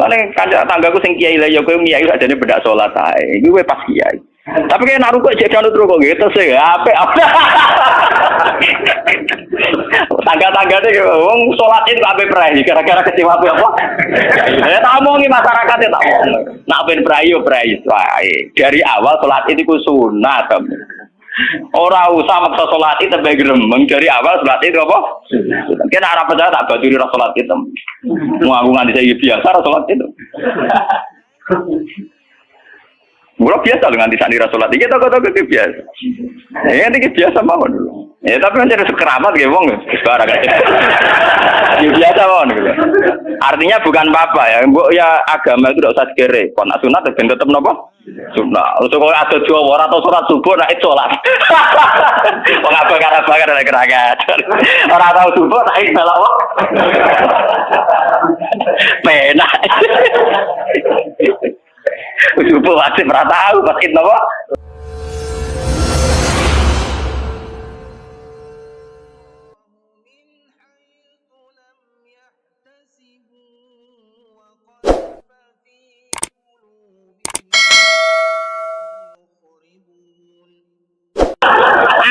Mulane kanca tanggaku sing kiai lah ya kowe kiai adane bedak salat ae. Iki kowe pas kiai. Tapi kayak naruh kok jadi anut kok gitu sih, apa? Tangga-tangga deh, wong sholat itu apa perai? Gara-gara kecewa apa? Ya tak omongi masyarakatnya tak omong. Nak ben perai yo perai. Dari awal sholat itu sunat. Orang usah maksa sholat itu sebagai gremeng dari awal sholat itu apa? Kena arah percaya tak baju di sholat itu. Mau aku nganti saya biasa sholat itu. Mula biasa dengan di sana sholat iki toko-toko biasa. Ya iki biasa mawon dulu. Ya tapi kan jadi sekeramat gitu wong sekarang aja. Ya biasa mawon gitu. Artinya bukan apa-apa ya. Mbok ya agama itu tidak usah dikere. Kon sunat ben tetep napa? Sunat. Untuk kalau ada Jawa atau surat subuh naik sholat. Wong bakar-bakar nek keragat. Ora tau subuh naik salah wong. Penak. Subuh wajib ora tahu pas itu apa?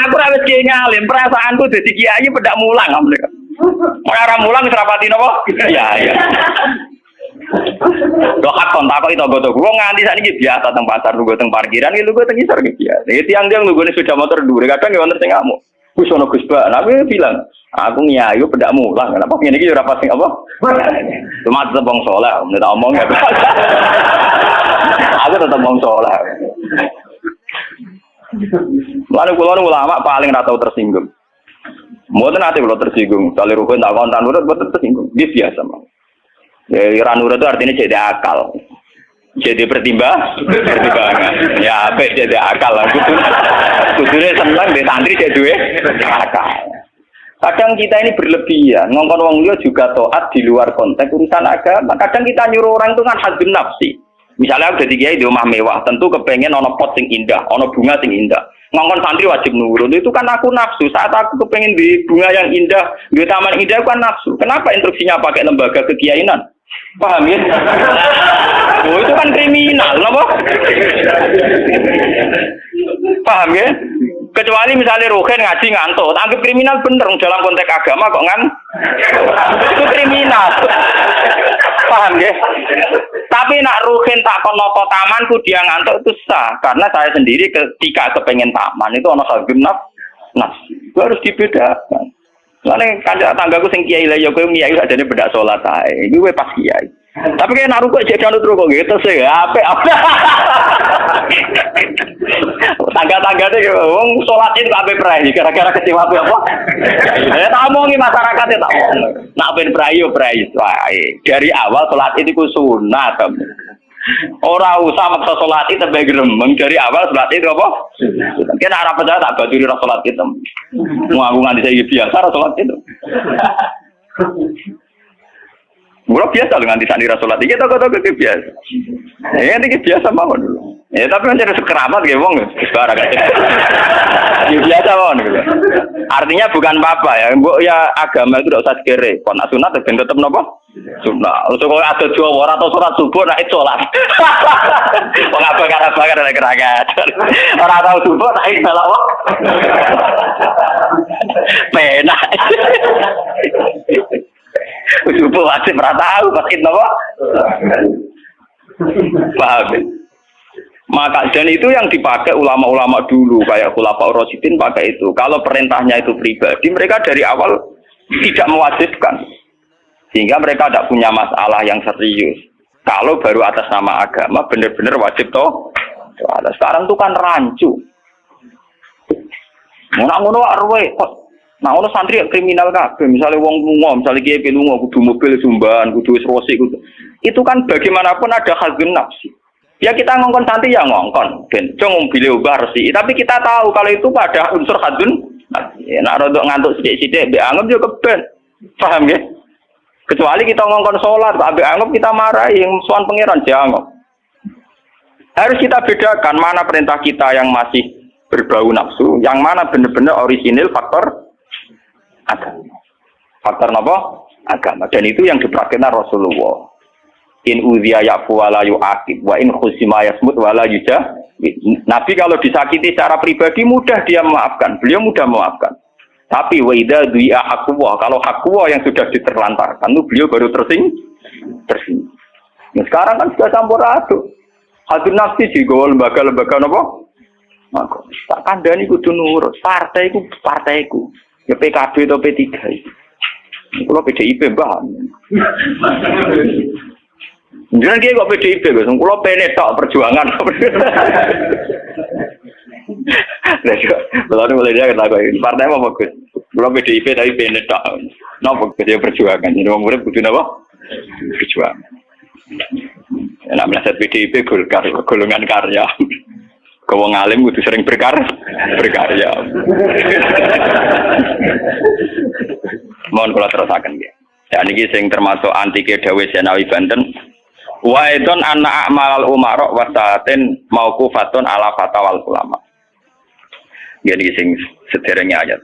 Aku ora wis ngalim, perasaanku dadi kiai pedak mulang amrek. Ora mulang wis rapati napa? Iya. Dohat kontak itu goto gua nganti saat ini biasa teng pasar lu teng parkiran lu teng isor biasa. Itu tiang lu gue sudah motor dulu. Kadang nggak wonder kamu. Gus ono Gus Ba. Nabi bilang aku nyayu pedak mulang. Kenapa ini gitu rapat sing apa? Cuma tetap bang soleh. Kita omong ya. Aku tetap bang soleh. Lalu kulon ulama paling ratau tersinggung. Mboten ate kula tersinggung. Kali rukun tak kontan urut mboten tersinggung. Dia biasa mah. Ya, ranura itu artinya jadi akal, jadi pertimbangan. Ya, apa jadi akal lah. Kudune seneng di santri jadi akal. Kadang kita ini berlebihan, ngongkon wong liya juga taat di luar konteks urusan agama. Kadang kita nyuruh orang itu kan hadun nafsi. Misalnya aku jadi kiai di rumah mewah, tentu kepengen ono pot sing indah, ono bunga sing indah. Ngongkon santri wajib nurut, itu kan aku nafsu. Saat aku kepengen di bunga yang indah, di taman indah kan nafsu. Kenapa instruksinya pakai lembaga kekiainan? Paham ya? Oh, itu kan kriminal, apa? Paham ya? Kecuali misalnya Ruhin ngaji ngantuk, anggap kriminal bener dalam konteks agama kok itu kriminal. Paham ya? Tapi nak Ruhin tak konopo tamanku dia ngantuk itu sah, karena saya sendiri ketika kepengen taman itu ono sabun itu harus dibedakan. Soalnya kanca tanggaku sing kiai lah ya kowe kiai adane bedak salat ae. Iki kowe pas kiai. Tapi kayak naruh kok jadi anut kok gitu sih, apa? Tangga-tangga deh, wong sholat itu apa perai? Gara-gara kecewa apa? Ya tak omongi masyarakatnya tak omong. Nak ben perai yo perai. Dari awal sholat itu sunat. Orang usah maksa sholat itu sebagai gremeng dari awal sholat itu apa? Kena arah percaya tak baju di sholat itu. Mau aku nganti saya biasa sholat itu. Mula biasa dengan di sana sholat itu toko-toko biasa. Ya ini biasa mawon dulu. Ya tapi kan jadi sekeramat gitu wong sekarang aja. Ya biasa mawon gitu. Artinya bukan apa-apa ya. Mbok ya agama itu tidak usah dikere. Kon sunat ben tetep napa? Sunat. Untuk kalau ada Jawa atau surat subuh naik sholat. Wong bakar-bakar nek keragat. Ora tau subuh naik salah wong. Penak. Subuh wajib ora tahu pas itu apa? Paham. Maka dan itu yang dipakai ulama-ulama dulu kayak Khulafaur Rasyidin pakai itu. Kalau perintahnya itu pribadi, mereka dari awal tidak mewajibkan. Sehingga mereka tidak punya masalah yang serius. Kalau baru atas nama agama benar-benar wajib toh. Sekarang itu kan rancu. Ngono-ngono arwe kok. Nah, ono santri kriminal kabeh, misalnya wong lunga, misalnya kiai lunga kudu mobil sumban, kudu wis rosi kudu. Itu kan bagaimanapun ada hazun nafsi. Ya kita ngongkon santri ya ngongkon, ben cung mobil ubah resi. Tapi kita tahu kalau itu pada unsur hazun nafsi. Nek rodok ngantuk sithik-sithik mbek anggap yo keben. Paham ya? Kecuali kita ngongkon salat, mbek anggap kita marahi yang sowan pangeran jangan. Harus kita bedakan mana perintah kita yang masih berbau nafsu, yang mana benar-benar orisinil faktor agama. Faktor apa? Agama. Dan itu yang dipraktikkan Rasulullah. In udhiya ya'fu wa la yu'aqib wa in khusima yasmut wa la yujah. Nabi kalau disakiti secara pribadi mudah dia memaafkan. Beliau mudah memaafkan. Tapi wa idza du'a haqqullah, kalau haqqullah yang sudah diterlantarkan itu beliau baru tersinggung. Nah, sekarang kan sudah campur aduk. Hadir nafsi juga lembaga-lembaga apa? Maka tak kandhani kudu nurut. Partaiku. Ya PKB atau P3. Kalau PDIP mbah. Jangan dia kok PDIP, Gus. Kalau PNS tok perjuangan. Lalu mulai dia kata ini partai apa Gus? Kalau PDIP tapi PNS tok. Napa dia perjuangan? Jadi orang murid butuh apa? Perjuangan. Enak merasa PDIP golongan karya. Kau ngalim butuh sering berkarya. Mohon kula terusaken nggih. Ya niki sing termasuk antike dawuh Senawi Banten. Wa idon anna a'malal umara wa sa'atin mauqufatun ala fatawal ulama. Nggih sing sederenge ayat.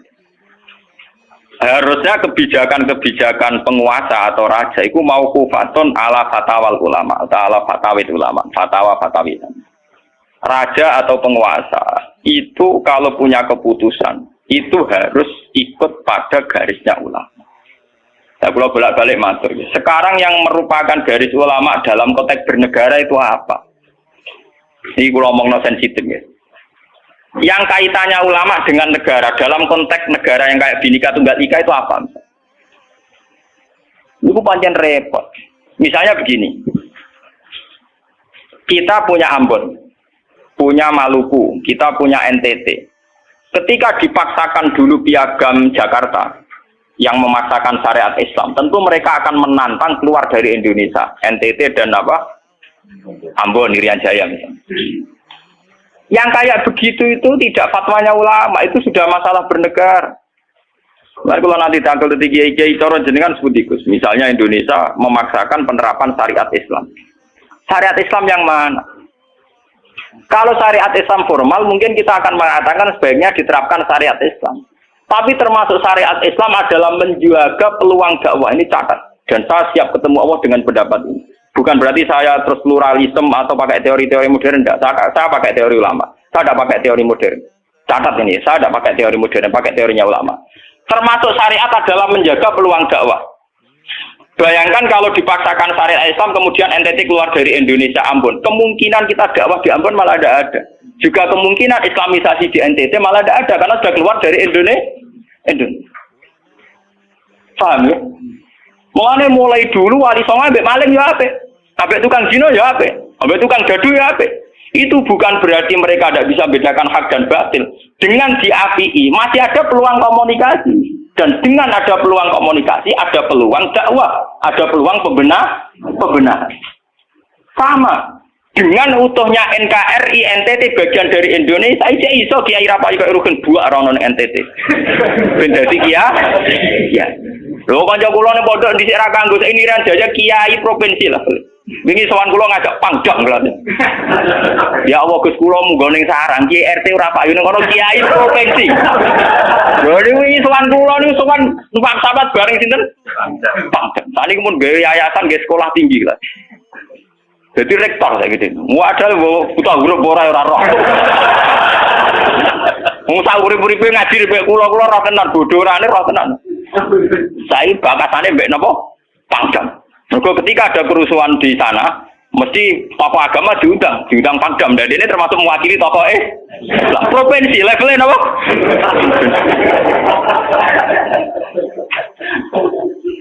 Harusnya kebijakan-kebijakan penguasa atau raja itu mauqufatun ala fatawal ulama atau ala fatawid ulama, fatwa-fatwi. Raja atau penguasa itu kalau punya keputusan itu harus ikut pada garisnya ulama. Saya kalau bolak-balik matur. Sekarang yang merupakan garis ulama dalam konteks bernegara itu apa? Ini kalau ngomong sensitif ya. Yang kaitannya ulama dengan negara dalam konteks negara yang kayak Bhinneka Tunggal Ika itu apa? Itu pancen repot. Misalnya begini. Kita punya Ambon, punya Maluku, kita punya NTT. Ketika dipaksakan dulu piagam Jakarta yang memaksakan syariat Islam, tentu mereka akan menantang keluar dari Indonesia, NTT dan Ambon, Irian Jaya misalnya. Yang kayak begitu itu tidak fatwanya ulama, itu sudah masalah bernegara. Nah, kalau nanti tanggal kiai coro jenengan sebutikus, misalnya Indonesia memaksakan penerapan syariat Islam. Syariat Islam yang mana? Kalau syariat Islam formal mungkin kita akan mengatakan sebaiknya diterapkan syariat Islam. Tapi termasuk syariat Islam adalah menjaga peluang dakwah. Ini catat. Dan saya siap ketemu Allah dengan pendapat ini. Bukan berarti saya terus pluralisme atau pakai teori-teori modern. Tidak. Saya pakai teori ulama. Saya tidak pakai teori modern. Catat ini. Saya tidak pakai teori modern. Pakai teorinya ulama. Termasuk syariat adalah menjaga peluang dakwah. Bayangkan kalau dipaksakan syariat Islam kemudian NTT keluar dari Indonesia Ambon. Kemungkinan kita dakwah di Ambon malah tidak ada. Juga kemungkinan Islamisasi di NTT malah tidak ada karena sudah keluar dari Indonesia. Paham ya? Mulai dulu wali songo ambek maling ya apik. Ambek tukang zina ya apik. Ambek tukang gaduh ya apik. Itu bukan berarti mereka tidak bisa bedakan hak dan batil. Dengan diapii masih ada peluang komunikasi. Dan dengan ada peluang komunikasi, ada peluang dakwah, ada peluang pembenahan. Sama. Dengan utuhnya NKRI NTT bagian dari Indonesia, saya iso Kiai Rapai kok rugen buak rono NTT. Ben dadi Kiai. Ya. Lho kanca kula ning pondok dhisik ra kanggo ini ran jaya Kiai provinsi lah. Wingi sowan kula ngajak pangdam lho. Ya Allah Gus kula munggo ning sarang Kiai RT ora payu ning kono Kiai provinsi. Lho wingi sowan kula niku sowan numpak sahabat bareng sinten? Pangdam. Saniki mun gawe yayasan nggih sekolah tinggi lah. Jadi rektor saya gitu. Wadah buta huruf ora roh. Wong sak urip-uripe ngaji mek kula-kula roh tenan bodorane roh tenan. Saya bakasane mbek napa? Pangdam. Mergo ketika ada kerusuhan di sana, mesti tokoh agama diundang Pangdam. Dan ini termasuk mewakili tokoh provinsi levelnya napa?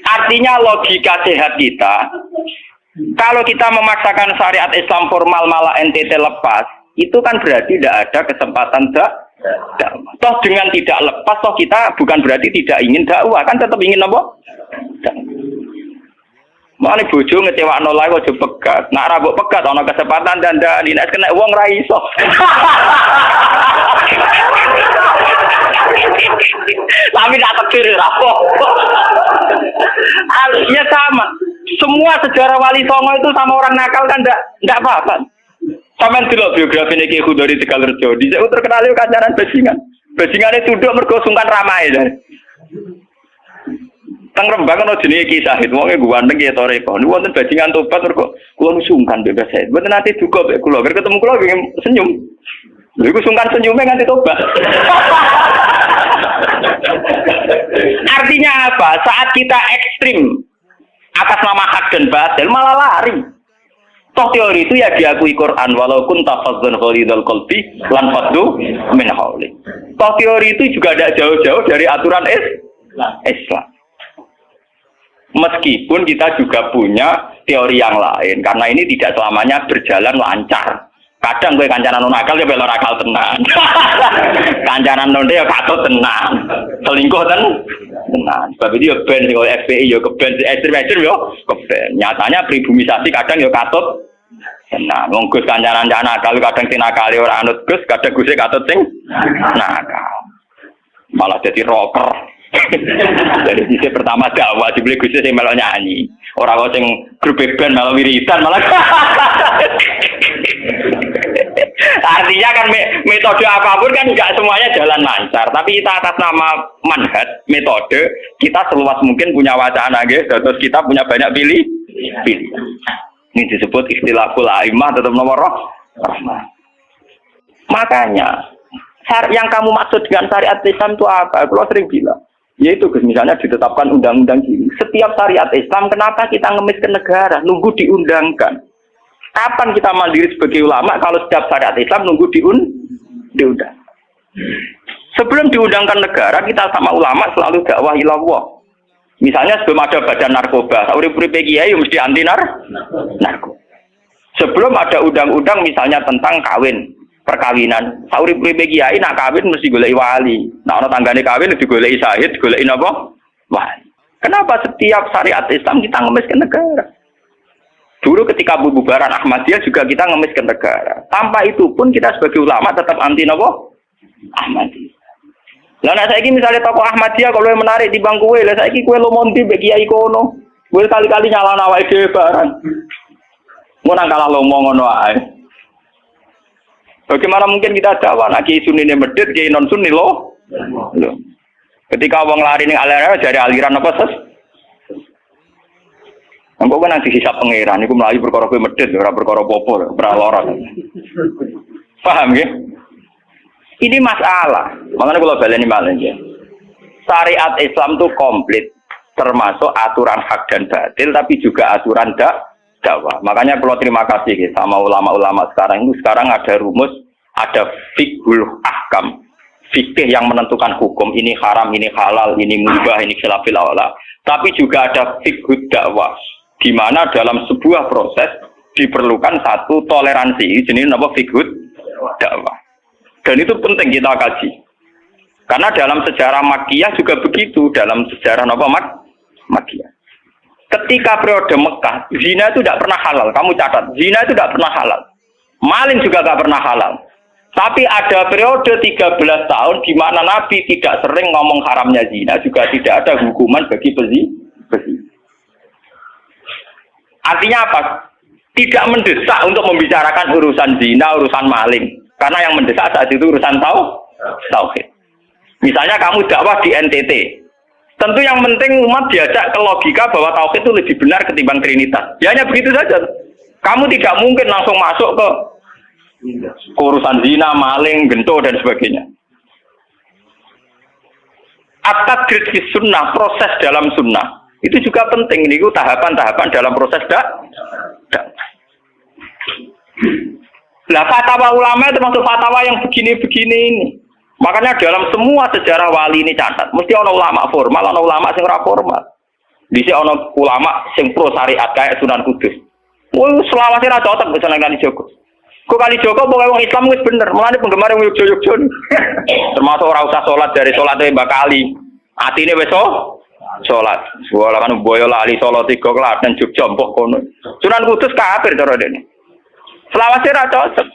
Artinya logika sehat kita, kalau kita memaksakan syariat Islam formal malah NTT lepas, itu kan berarti tidak ada kesempatan dakwah. Toh dengan tidak lepas, toh kita bukan berarti tidak ingin dakwah, kan tetap ingin apa? Makanya bojo ngecewakno lae aja pegat. Nak ra mbok pegat ana kesempatan dandani, nek kena wong ra iso. Tapi tak takdir ra apa. Harusnya sama. Semua sejarah Wali Songo itu sama orang nakal kan enggak apa-apa. Sampeyan delok biografi Ki Khudori Tegalrejo, dhisik terkenal yo kancanan bajingan. Bajingane tunduk mergo sungkan ramae. Teng Teng Rembang kan jenenge Ki Sahid, wonge ganteng ya toreko. Niku wonten bajingan tobat kok kula sungkan bebas Sahid. Mboten nate duka mek kula, ketemu kula pengen senyum. Lha iku sungkan senyume nganti tobat. Artinya apa? Saat kita ekstrim atas nama hak dan batil malah lari. Toh teori itu ya diakui Quran walaupun tafazzan ghalidul qalbi lan faddu min hauli. Toh teori itu juga tidak jauh-jauh dari aturan Islam. Meskipun kita juga punya teori yang lain karena ini tidak selamanya berjalan lancar. Kadang gue kancanan nakal ya belok akal tenan. Kancanan nonde ya katut tenan. Selingkuh tenan. Sebab itu ya ben sing FPI ya keben ekstrem ya keben. Nyatanya pribumisasi kadang ya katut tenan. Wong Gus kancanan nakal kadang tinakali ora anut Gus, kadang Guse katut sing nakal. Malah jadi rocker. Dari sisi pertama dakwah dibeli Guse sing melok nyanyi. Ora kok sing grup band malah wiridan malah. Artinya kan metode apapun kan enggak semuanya jalan lancar, tapi kita atas nama manhaj, metode, kita seluas mungkin punya wacana nggih, terus kita punya banyak pilih. Ini disebut istilahul aimah tetap nomor rahmah. Makanya yang kamu maksud dengan syariat Islam itu apa? Kalau sering bilang, yaitu misalnya ditetapkan undang-undang gini. Setiap syariat Islam, kenapa kita ngemis ke negara? Nunggu diundangkan. Kapan kita mandiri sebagai ulama kalau setiap syariat Islam nunggu diundang? Sebelum diundangkan negara, kita sama ulama selalu dakwah ilallah. Misalnya sebelum ada badan narkoba, urip-uripe kiai mesti anti narkoba. Sebelum ada undang-undang misalnya tentang kawin, perkawinan, urip-uripe kiai nak kawin mesti goleki wali. Nah, ana tanggane kawin digoleki syahid, goleki napa? Wali. Kenapa setiap syariat Islam kita ngemis ke negara? Dulu ketika bubaran Ahmadiyah juga kita ngemis ke negara. Tanpa itu pun kita sebagai ulama tetap anti nopo Ahmadiyah. Lah nek saiki misalnya tokoh Ahmadiyah kalau yang menarik di bangku lah saiki kowe lomonti mbek kiai kono. Kowe kali-kali nyalahno awake dhewe barang. Ngono kalah lomo ngono ae. Bagaimana mungkin kita dakwah nek kiai sunine medhit, kiai non sunni lo? Ketika wong lari ning aliran dari aliran apa ses? Engko kan nanti hisab pangeran iku mlayu perkara kowe medhit ora perkara apa-apa, ora lara. Paham ya? Ini masalah. Makanya kalau baleni malih ya. Syariat Islam itu komplit, termasuk aturan hak dan batil tapi juga aturan dakwah. Makanya kalau terima kasih ya, sama ulama-ulama sekarang itu sekarang ada rumus, ada fiqhul ahkam. Fikih yang menentukan hukum ini haram, ini halal, ini mubah, ini khilafil aula. Tapi juga ada fiqhud dakwah. Di mana dalam sebuah proses diperlukan satu toleransi, jenis apa fiqhud dakwah. Dan itu penting kita kaji. Karena dalam sejarah Makkiyah juga begitu, dalam sejarah apa Makkiyah. Ketika periode Mekah, zina itu tidak pernah halal. Kamu catat, zina itu tidak pernah halal. Maling juga tidak pernah halal. Tapi ada periode 13 tahun di mana Nabi tidak sering ngomong haramnya zina, juga tidak ada hukuman bagi pezina. Artinya apa? Tidak mendesak untuk membicarakan urusan zina, urusan maling. Karena yang mendesak saat itu urusan tauhid. Misalnya kamu dakwah di NTT. Tentu yang penting umat diajak ke logika bahwa tauhid itu lebih benar ketimbang trinitas. Ya hanya begitu saja. Kamu tidak mungkin langsung masuk ke urusan zina, maling, gento, dan sebagainya. At-tadrid fi sunnah, proses dalam sunnah. Itu juga penting, ini tahapan-tahapan dalam proses Lah fatwa ulama itu termasuk fatwa yang begini-begini ini. Makanya dalam semua sejarah wali ini catat, mesti ada ulama formal, ada ulama yang ora formal. Di sini ada ulama yang pro syariat kayak Sunan Kudus. Wah, selawase ra cocok misalnya Kali Joko. Kok Kali Joko pokoke wong Islam wis bener, mulane penggemar yang Yogyo-Yogyo. Termasuk ora usah salat dari salate Mbak Kali. Atine wis salat. Wala kan boyo lali salat 3 Klaten Jogja mbok kono. Sunan Kudus kafir cara dene. Selawase ra cocok.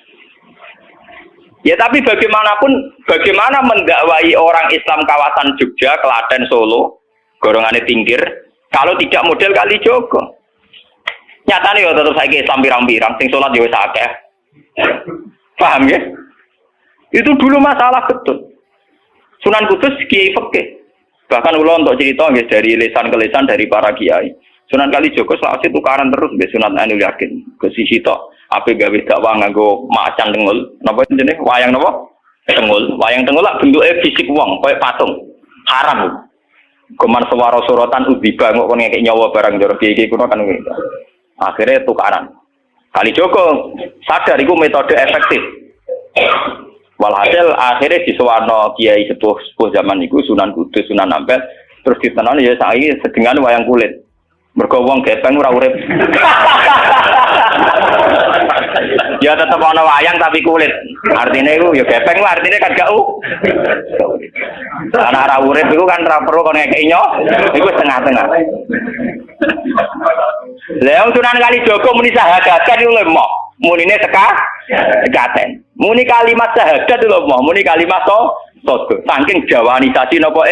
Ya tapi bagaimanapun, bagaimana mendakwai orang Islam kawasan Jogja, Klaten, Solo, golongane pinggir, kalau tidak model Kali Joko. Nyatane ya tetep saiki Islam pirang-pirang, sing salat ya wis akeh. Paham ya? Itu dulu masalah betul. Sunan Kudus kiai fikih. Bahkan kula untuk cerita nggih dari lisan ke lisan dari para kiai. Sunan Kalijaga selawase tukaran terus mbek Sunan Ainul Yakin. Ke sisi tok ape gawe dakwah nganggo macan tengul. Napa jenenge wayang napa? Tengul. Wayang tengul lak bentuke fisik wong koyo patung. Haram. Kuman suara sorotan udiba kok kon ngekek nyawa barang jero kiai kuno kan gitu. Akhirnya tukaran. Kalijaga sadar iku metode efektif. Walhasil akhirnya disuwarno kiai sepuh zaman iku Sunan Kudus, Sunan Ampel terus ditenoni ya saiki sedengan wayang kulit. Mergo wong gepeng ora urip. Ya tetep ana wayang tapi kulit. Artinya iku ya gepeng lah artinya kan gak Anak ora urip iku kan ora perlu kon ngekeki nyo. Iku setengah-tengah. Lah Sunan Kalijaga muni sahadat iku lemok. Munine sekaten. Muni kalimat sahadat lho mo, muni kalimat sodo. Saking jawanisasi napa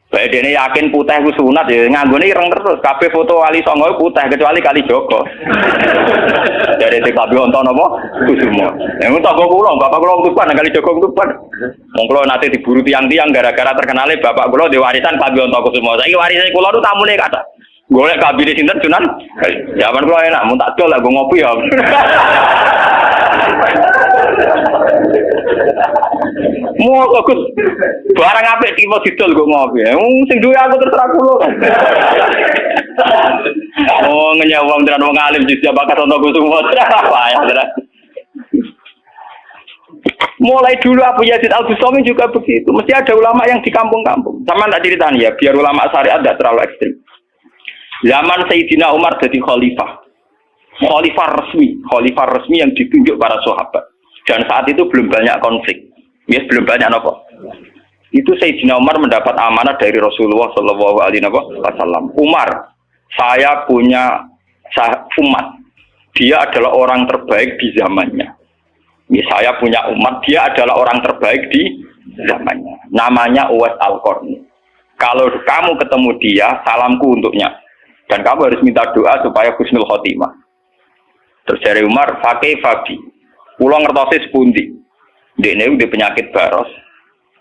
bae dene yakin putih ku sunat ya nganggone ireng terus. Kabeh foto wali songo putih kecuali Kalijaga. Dari TKB onto napa Kusumo. Yang tangga kula, bapak kula tuban Kalijaga tuban. Wong kula nate diburu tiang-tiang gara-gara terkenale bapak kula di warisan KB onto Kusumo. Saiki warisane kula tu tamune kathah. Golek kabine sinten Sunan. Zaman kula enak mun tak dol lah go ngopi ya. Mau Gus barang apik tipe didol go ngopi. Sing duwe aku terserah kula. Oh ngenyawang tenan wong alim siji bakat ono Gus semua. Payah tenan. Mulai dulu Abu Yazid Al-Bustami juga begitu. Mesti ada ulama yang di kampung-kampung. Sama tak ceritain ya, biar ulama syariat tidak terlalu ekstrim. Zaman Sayyidina Umar jadi khalifah resmi yang ditunjuk para sahabat. Dan saat itu belum banyak konflik. Yes, belum banyak apa. Itu Sayyidina Umar mendapat amanah dari Rasulullah Shallallahu Alaihi Wasallam. Umar, saya punya umat. Dia adalah orang terbaik di zamannya. Ya, saya punya umat. Dia adalah orang terbaik di zamannya. Namanya Uwais Al-Qarni. Kalau kamu ketemu dia, salamku untuknya. Dan kamu harus minta doa supaya husnul khotimah. Terus dari Umar, fakih fabi. Pulang ngertosi sepundi. Dia udah penyakit baros.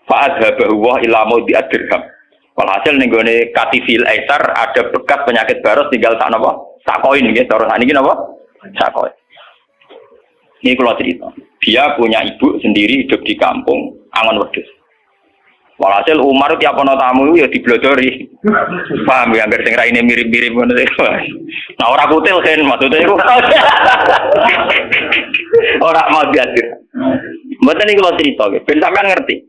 Fa'adhabahu wa ilamu di'adirham. Walhasil nenggone katifil aisar ada bekas penyakit baros tinggal tak apa? Sakoin ya. Terus ini apa? Sakoin. Ini kalau cerita. Dia punya ibu sendiri hidup di kampung Angon Wedhus. Walhasil Umar tiap ana tamu ya diblodori. Paham ya agar sing raine mirip-mirip ngono iku. Nah ora kutil kan maksudnya iku. Ora mau diatur. Mboten iki lho cerita, ben sampean ngerti.